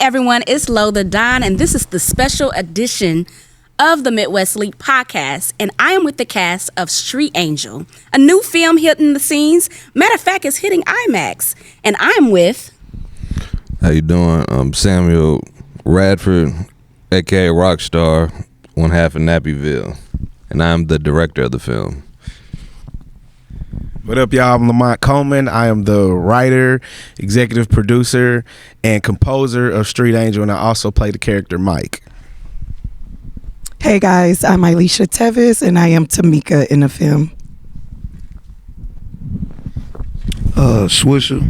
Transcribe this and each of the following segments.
everyone, it's Lo the Don, and this is the special edition of the Midwest League podcast, and I am with the cast of Street Angel, a new film hitting the scenes. Matter of fact, it's hitting IMAX, and I'm with... How you doing? I'm Samuel Radford, aka Rockstar, one half of Nappyville, and I'm the director of the film. What up, y'all? I'm Lamont Coleman. I am the writer, executive producer, and composer of Street Angel, and I also play the character Mike. Hey guys, I'm Elisha Tevis, and I am Tamika in the film. Swisher,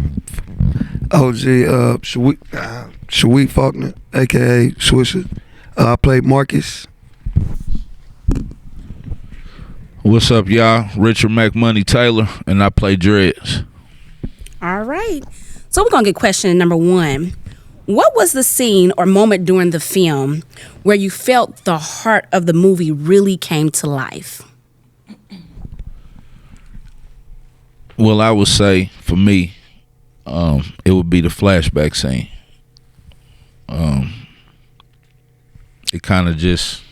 OG, Shaweet Faulkner, aka Swisher. I played Marcus. What's up, y'all? Richard McMoney Taylor, and I play Dreads. All right. So we're going to get question number one. What was the scene or moment during the film where you felt the heart of the movie really came to life? Well, I would say, for me, it would be the flashback scene. It kind of just,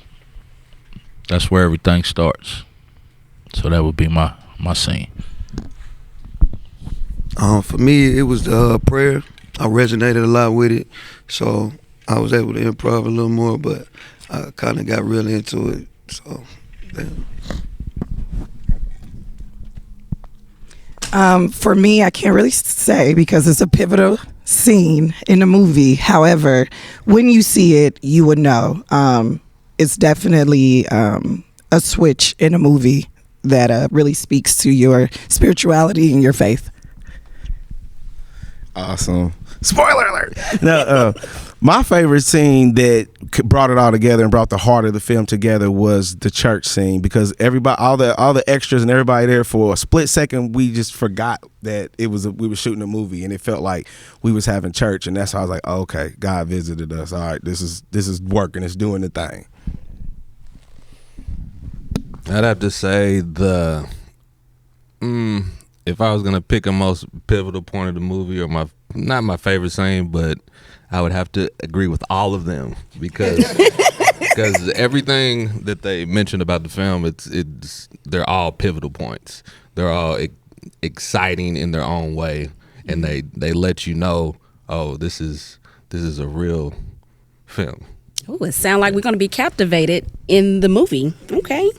that's where everything starts. So that would be my scene. For me, it was the prayer. I resonated a lot with it, so I was able to improv a little more, but I kind of got really into it. So, For me, I can't really say because it's a pivotal scene in the movie. However, when you see it, you would know. It's definitely a switch in a movie that really speaks to your spirituality and your faith. Awesome. Spoiler alert. No, my favorite scene that brought it all together and brought the heart of the film together was the church scene, because everybody, all the extras and everybody there, for a split second, we just forgot that we were shooting a movie, and it felt like we was having church, and that's how I was like, oh, okay, God visited us. All right, this is working. It's doing the thing. I'd have to say if I was gonna pick a most pivotal point of the movie, or not my favorite scene, but I would have to agree with all of them because everything that they mentioned about the film, they're all pivotal points. They're all exciting in their own way, and they let you know, oh, this is a real film. Oh, it sounds like we're going to be captivated in the movie. Okay.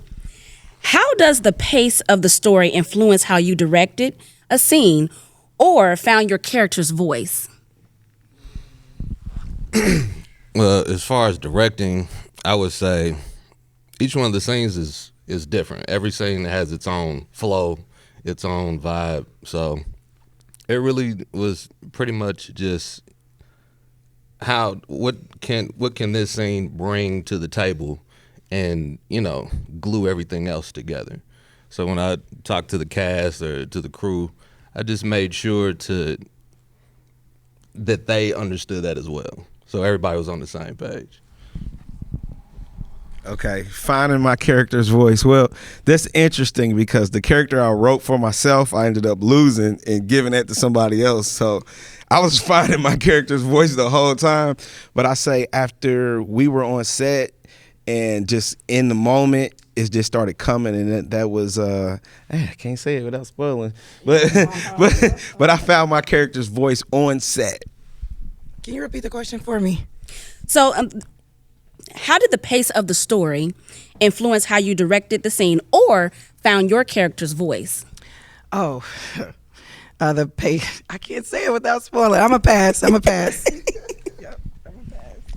How does the pace of the story influence how you directed a scene or found your character's voice? Well, as far as directing, I would say each one of the scenes is different. Every scene has its own flow, its own vibe. So it really was pretty much just what can this scene bring to the table, and glue everything else together. So when I talked to the cast or to the crew, I just made sure that they understood that as well. So everybody was on the same page. Okay, finding my character's voice. Well, that's interesting because the character I wrote for myself, I ended up losing and giving that to somebody else. So I was finding my character's voice the whole time. But I say after we were on set and just in the moment, it just started coming, and that was I can't say it without spoiling, but but I found my character's voice on set. Can you repeat the question for me? So, how did the pace of the story influence how you directed the scene or found your character's voice? Oh, the pace. I can't say it without spoiling. I'm a pass. Yep, I'm a pass.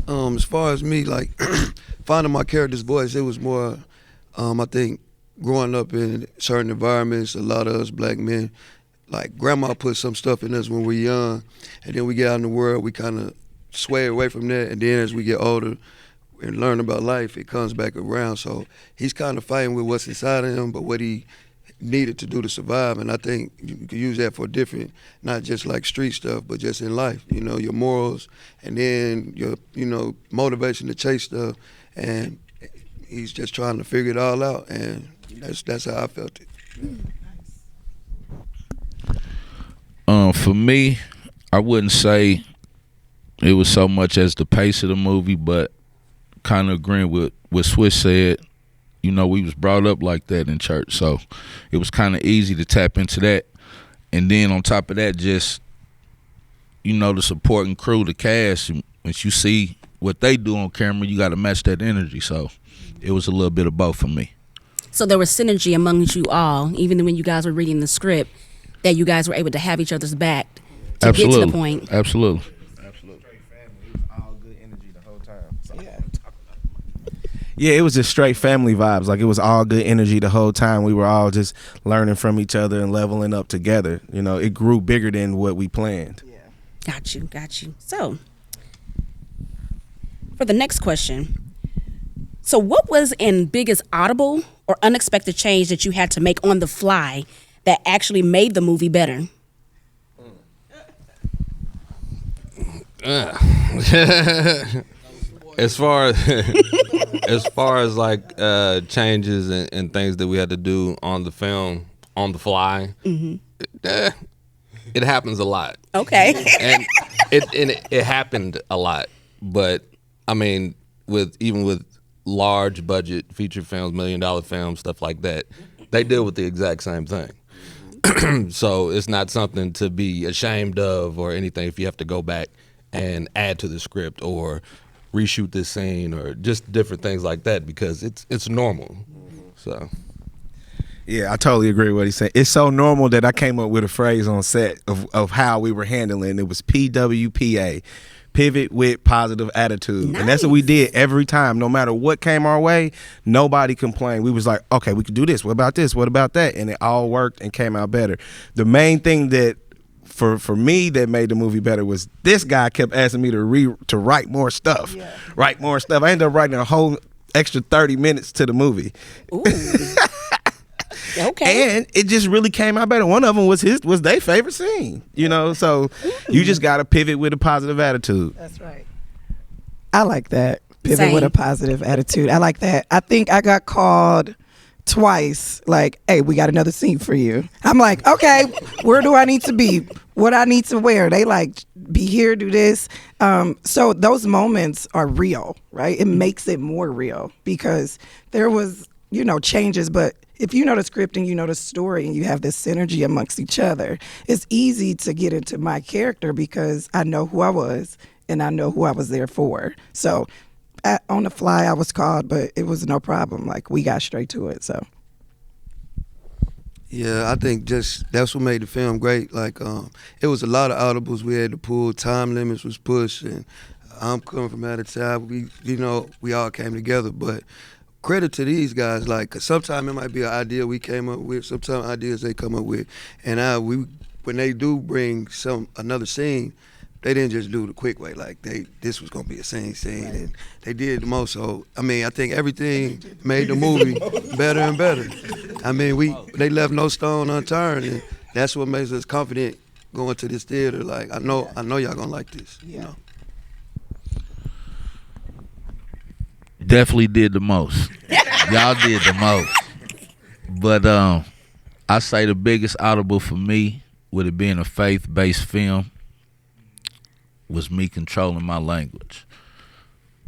As far as me, like finding my character's voice, it was more, I think, growing up in certain environments, a lot of us black men, like grandma put some stuff in us when we're young, and then we get out in the world, we kind of sway away from that, and then as we get older and learn about life, it comes back around. So he's kind of fighting with what's inside of him, but what he needed to do to survive, and I think you can use that for different, not just like street stuff, but just in life, your morals, and then your, motivation to chase stuff, and he's just trying to figure it all out, and that's how I felt it. For me, I wouldn't say it was so much as the pace of the movie, but kind of agreeing with what Swiss said. You know, we was brought up like that in church, so it was kind of easy to tap into that. And then on top of that, just, you know, the supporting crew, the cast, once you see what they do on camera, you got to match that energy. So it was a little bit of both for me. So there was synergy amongst you all, even when you guys were reading the script, that you guys were able to have each other's back to Absolutely. get to the point. Absolutely. Yeah, it was just straight family vibes. Like, it was all good energy the whole time. We were all just learning from each other and leveling up together. You know, it grew bigger than what we planned. Yeah. Got you. So, for the next question, so what was an biggest audible or unexpected change that you had to make on the fly that actually made the movie better? As far as like changes and things that we had to do on the film on the fly, it happens a lot. Okay. And it happened a lot. But I mean, even with large budget feature films, $1 million films, stuff like that, they deal with the exact same thing. So it's not something to be ashamed of or anything if you have to go back and add to the script or reshoot this scene or just different things like that, because it's normal. So Yeah, I totally agree with what he said. It's so normal that I came up with a phrase on set of how we were handling. It was PWPA, pivot with positive attitude. And that's what we did every time. No matter what came our way, nobody complained. We was like, okay, we could do this. What about this? What about that? And it all worked and came out better. The main thing that for me that made the movie better was this guy kept asking me to write more stuff. Yeah. Write more stuff. I ended up writing a whole extra 30 minutes to the movie. Ooh. Okay. And it just really came out better. One of them was their favorite scene, you know. So you just got to pivot with a positive attitude. That's right. I like that. Pivot Same. with a positive attitude. I like that. I think I got called twice, like, hey, we got another scene for you. I'm like, okay, where do I need to be? What I need to wear? They like, be here, do this. So those moments are real, right? It makes it more real because there was, changes, but if you know the script and you know the story and you have this synergy amongst each other, it's easy to get into my character because I know who I was and I know who I was there for. So on the fly, I was called, but it was no problem. Like, we got straight to it, so. Yeah, I think just that's what made the film great. Like, it was a lot of audibles we had to pull. Time limits was pushed, and I'm coming from out of town. We all came together, but credit to these guys. Like, 'cause sometimes it might be an idea we came up with, sometimes ideas they come up with, and when they do bring another scene, they didn't just do it the quick way. Like, this was gonna be a scene, and they did the most. So I mean, I think everything made the movie better and better. I mean, they left no stone unturned, and that's what makes us confident going to this theater. Like, I know y'all gonna like this. Yeah. Definitely did the most. Y'all did the most. But I say the biggest audible for me, with it being a faith-based film, was me controlling my language.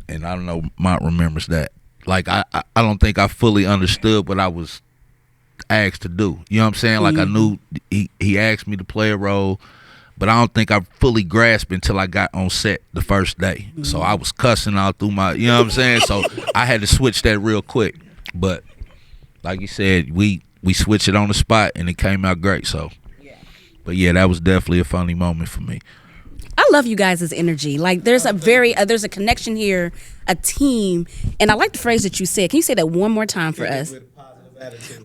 And I don't know, Mont remembers that. Like, I don't think I fully understood what I was asked to do. You know what I'm saying? Like, I knew he asked me to play a role, but I don't think I fully grasped until I got on set the first day. So I was cussing all through you know what I'm saying? So I had to switch that real quick. But like you said, we switched it on the spot and it came out great. So, but yeah, that was definitely a funny moment for me. I love you guys' energy. Like, there's a connection here, a team, and I like the phrase that you said. Can you say that one more time for us?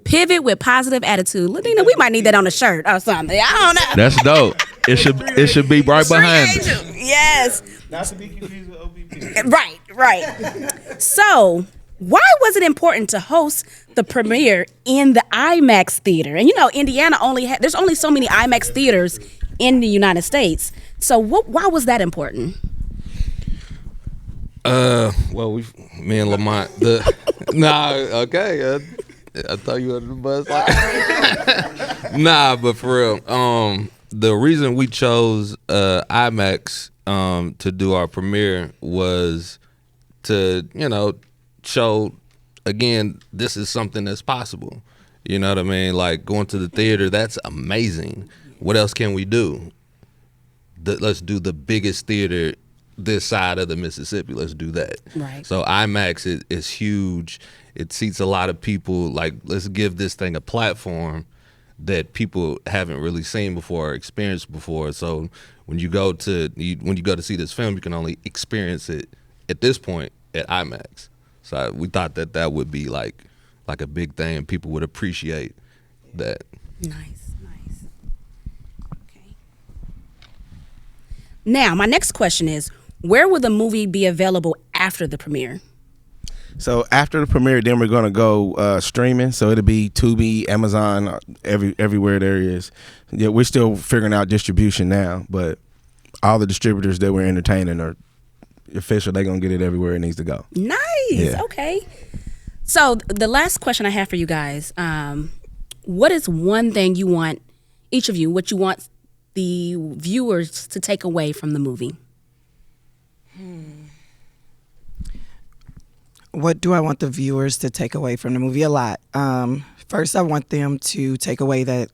Pivot with positive attitude. Ladina, we might need that on a shirt or something. I don't know. That's dope. It should be right behind us. Yes. Not to be confused with OBP. Right. So, why was it important to host the premiere in the IMAX theater? And Indiana there's only so many IMAX theaters in the United States. So why was that important? Well, me and Lamont, okay. I thought you under the bus. Nah, but for real, the reason we chose IMAX to do our premiere was to, show, again, this is something that's possible. You know what I mean? Like, going to the theater, that's amazing. What else can we do? Let's do the biggest theater this side of the Mississippi. Let's do that. Right. So IMAX is huge. It seats a lot of people. Like, let's give this thing a platform that people haven't really seen before or experienced before. So when you go to see this film, you can only experience it at this point at IMAX. So we thought that would be like a big thing, and people would appreciate that. Nice. Okay. Now, my next question is, where will the movie be available after the premiere? So after the premiere, then we're gonna go streaming. So it'll be Tubi, Amazon, everywhere there is. Yeah, we're still figuring out distribution now, but all the distributors that we're entertaining are official. They're gonna get it everywhere it needs to go. Nice. Yeah. Okay. So the last question I have for you guys, what is one thing you want, each of you, what you want the viewers to take away from the movie? What do I want the viewers to take away from the movie? A lot. First, I want them to take away that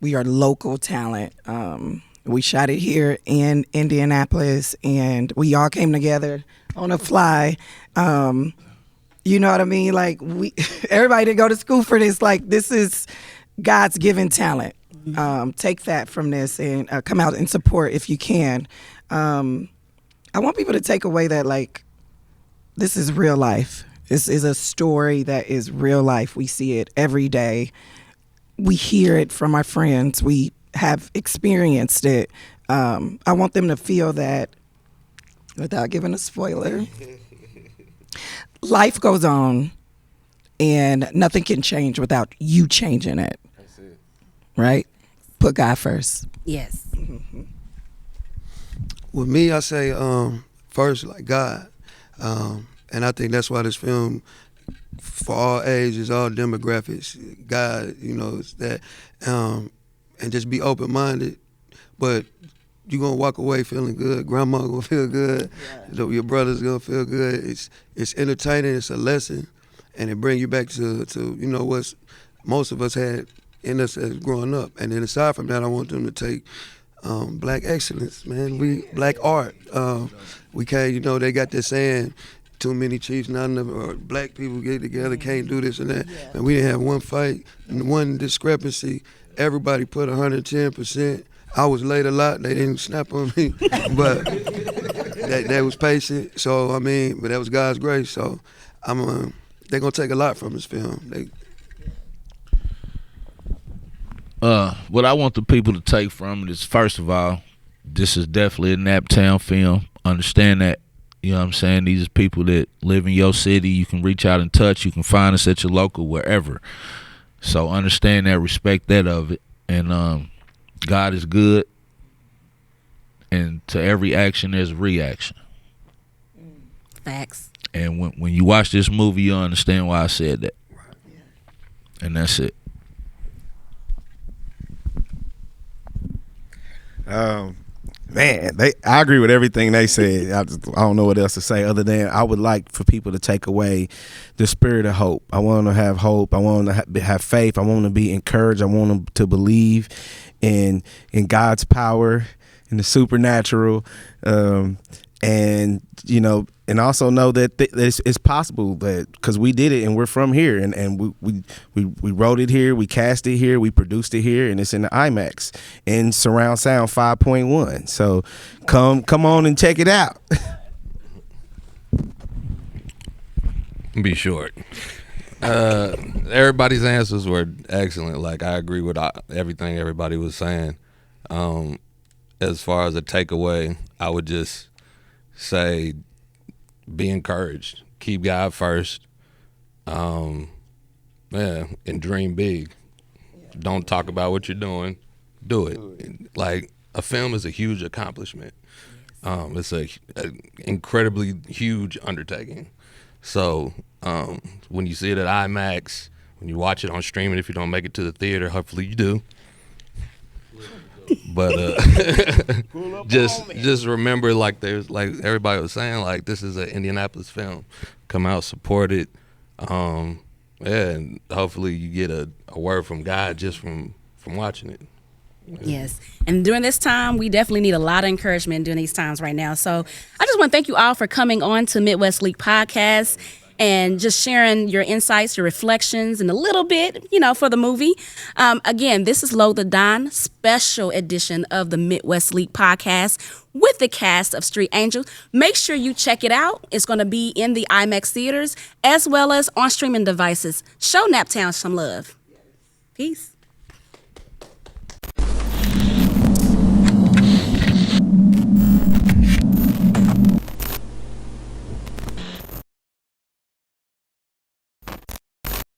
we are local talent. We shot it here in Indianapolis, and we all came together on a fly. You know what I mean? Like, everybody didn't go to school for this. Like, this is God's given talent. Take that from this and come out and support if you can. I want people to take away that, like, this is real life. This is a story that is real life. We see it every day. We hear it from our friends. We have experienced it. I want them to feel that, without giving a spoiler, life goes on and nothing can change without you changing it. That's it. Right? Put God first. Yes. With me, I say first, like, God. And I think that's why this film, for all ages, all demographics, God, it's that, and just be open-minded. But you're going to walk away feeling good. Grandma going to feel good. Yeah. Your brother's going to feel good. It's entertaining. It's a lesson. And it brings you back to what most of us had in us as growing up. And then aside from that, I want them to take black excellence, man. Black art. We can't, they got this saying, too many chiefs, not enough, or black people get together, can't do this and that. Yeah. And we didn't have one fight, one discrepancy. Everybody put 110%. I was late a lot. They didn't snap on me, but they was patient. So, but that was God's grace. So, they're going to take a lot from this film. What I want the people to take from it is, first of all, this is definitely a Naptown film. Understand that. You know what I'm saying? These are people that live in your city. You can reach out and touch. You can find us at your local, wherever. So understand that, respect that of it. And God is good. And to every action, there's a reaction. Facts. And when you watch this movie, you'll understand why I said that. And that's it. Man, I agree with everything they said. I don't know what else to say other than I would like for people to take away the spirit of hope. I want them to have hope. I want them to have faith. I want them to be encouraged. I want them to believe in God's power, in the supernatural, and also know that it's possible, that because we did it and we're from here, and we wrote it here, we cast it here, we produced it here, and it's in the IMAX in surround sound 5.1. So come on and check it out. Be short. Everybody's answers were excellent. Like, I agree with everything everybody was saying. As far as a takeaway, I would just say, be encouraged. Keep God first. And dream big. Don't talk about what you're doing. Do it. Like, a film is a huge accomplishment. It's a incredibly huge undertaking. So when you see it at IMAX, when you watch it on streaming, if you don't make it to the theater, hopefully you do. But just remember, like there's like everybody was saying, like this is an Indianapolis film. Come out, support it. And hopefully you get a word from God just from watching it. Yes. And during this time, we definitely need a lot of encouragement during these times right now. So I just want to thank you all for coming on to Midwest League Podcast and just sharing your insights, your reflections, and a little bit, for the movie. Again, this is Load the Don, special edition of the Midwest League Podcast with the cast of Street Angels. Make sure you check it out. It's going to be in the IMAX theaters as well as on streaming devices. Show Naptown some love. Peace.